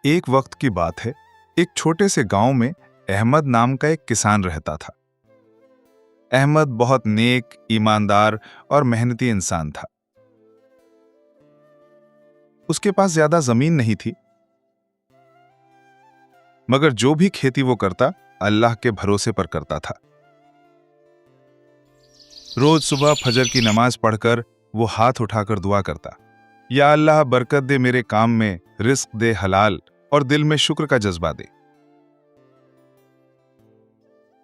एक वक्त की बात है। एक छोटे से गांव में अहमद नाम का एक किसान रहता था। अहमद बहुत नेक, ईमानदार और मेहनती इंसान था। उसके पास ज्यादा जमीन नहीं थी, मगर जो भी खेती वो करता अल्लाह के भरोसे पर करता था। रोज सुबह फजर की नमाज पढ़कर वो हाथ उठाकर दुआ करता, या अल्लाह बरकत दे मेरे काम में, रिस्क दे हलाल और दिल में शुक्र का जज्बा दे।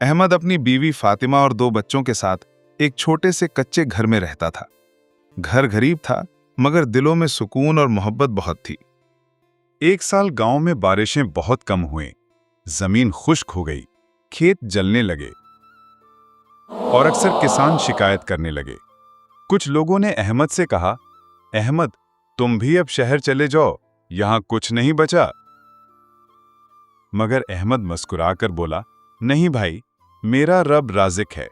अहमद अपनी बीवी फातिमा और 2 बच्चों के साथ एक छोटे से कच्चे घर में रहता था। घर गरीब था, मगर दिलों में सुकून और मोहब्बत बहुत थी। एक साल गांव में बारिशें बहुत कम हुई, जमीन खुश्क हो गई, खेत जलने लगे और अक्सर किसान शिकायत करने लगे। कुछ लोगों ने अहमद से कहा, अहमद, तुम भी अब शहर चले जाओ, यहां कुछ नहीं बचा। मगर अहमद मुस्कुराकर बोला, नहीं भाई, मेरा रब राज़िक है,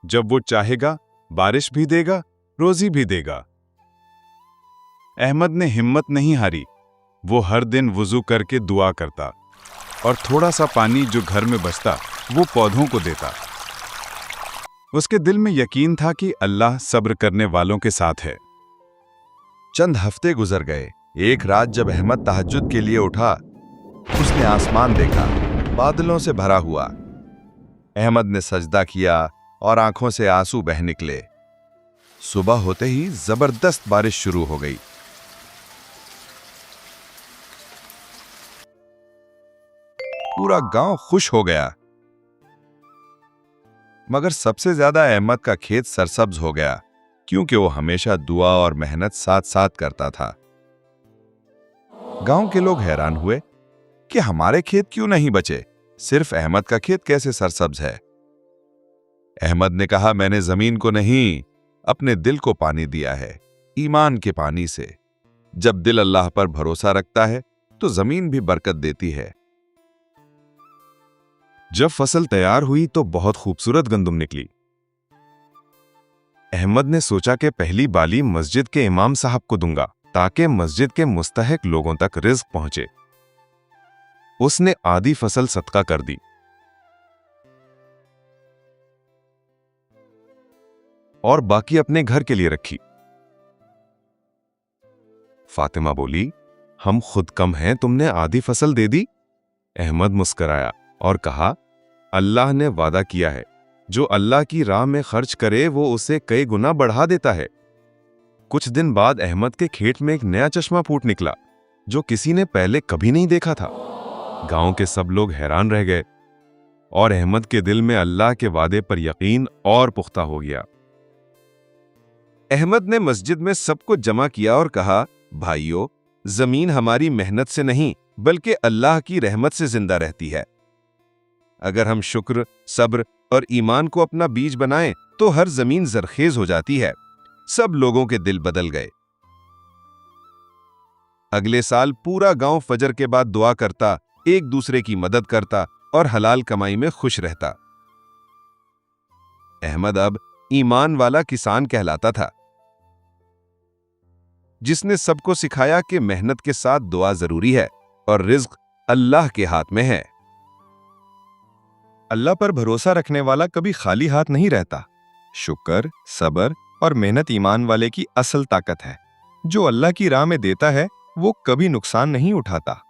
जब वो चाहेगा बारिश भी देगा, रोजी भी देगा। अहमद ने हिम्मत नहीं हारी। वो हर दिन वुजू करके दुआ करता और थोड़ा सा पानी जो घर में बचता वो पौधों को देता। उसके दिल में यकीन था कि अल्लाह सब्र करने वालों के साथ है। चंद हफ्ते गुजर गए। एक रात जब अहमद तहज्जुद के लिए उठा, उसने आसमान देखा, बादलों से भरा हुआ। अहमद ने सजदा किया और आंखों से आंसू बह निकले। सुबह होते ही जबरदस्त बारिश शुरू हो गई। पूरा गांव खुश हो गया, मगर सबसे ज्यादा अहमद का खेत सरसब्ज हो गया, क्योंकि वो हमेशा दुआ और मेहनत साथ साथ करता था। गांव के लोग हैरान हुए कि हमारे खेत क्यों नहीं बचे, सिर्फ अहमद का खेत कैसे सरसब्ज है। अहमद ने कहा, मैंने जमीन को नहीं, अपने दिल को पानी दिया है, ईमान के पानी से। जब दिल अल्लाह पर भरोसा रखता है तो जमीन भी बरकत देती है। जब फसल तैयार हुई तो बहुत खूबसूरत गंदुम निकली। अहमद ने सोचा कि पहली बाली मस्जिद के इमाम साहब को दूंगा, ताकि मस्जिद के मुस्तहिक लोगों तक रिज्क पहुंचे। उसने आधी फसल सदका कर दी और बाकी अपने घर के लिए रखी। फातिमा बोली, हम खुद कम हैं, तुमने आधी फसल दे दी। अहमद मुस्कराया और कहा, अल्लाह ने वादा किया है, जो अल्लाह की राह में खर्च करे वो उसे कई गुना बढ़ा देता है। कुछ दिन बाद अहमद के खेत में एक नया चश्मा फूट निकला, जो किसी ने पहले कभी नहीं देखा था। गांव के सब लोग हैरान रह गए और अहमद के दिल में अल्लाह के वादे पर यकीन और पुख्ता हो गया। अहमद ने मस्जिद में सबको जमा किया और कहा, भाइयों, जमीन हमारी मेहनत से नहीं बल्कि अल्लाह की रहमत से जिंदा रहती है। अगर हम शुक्र, सब्र और ईमान को अपना बीज बनाएं तो हर जमीन जरखेज हो जाती है। सब लोगों के दिल बदल गए। अगले साल पूरा गांव फजर के बाद दुआ करता, एक दूसरे की मदद करता और हलाल कमाई में खुश रहता। अहमद अब ईमान वाला किसान कहलाता था, जिसने सबको सिखाया कि मेहनत के साथ दुआ जरूरी है और रिज्क अल्लाह के हाथ में है। अल्लाह पर भरोसा रखने वाला कभी खाली हाथ नहीं रहता। शुक्र, सब्र और मेहनत ईमान वाले की असल ताकत है। जो अल्लाह की राह में देता है वो कभी नुकसान नहीं उठाता।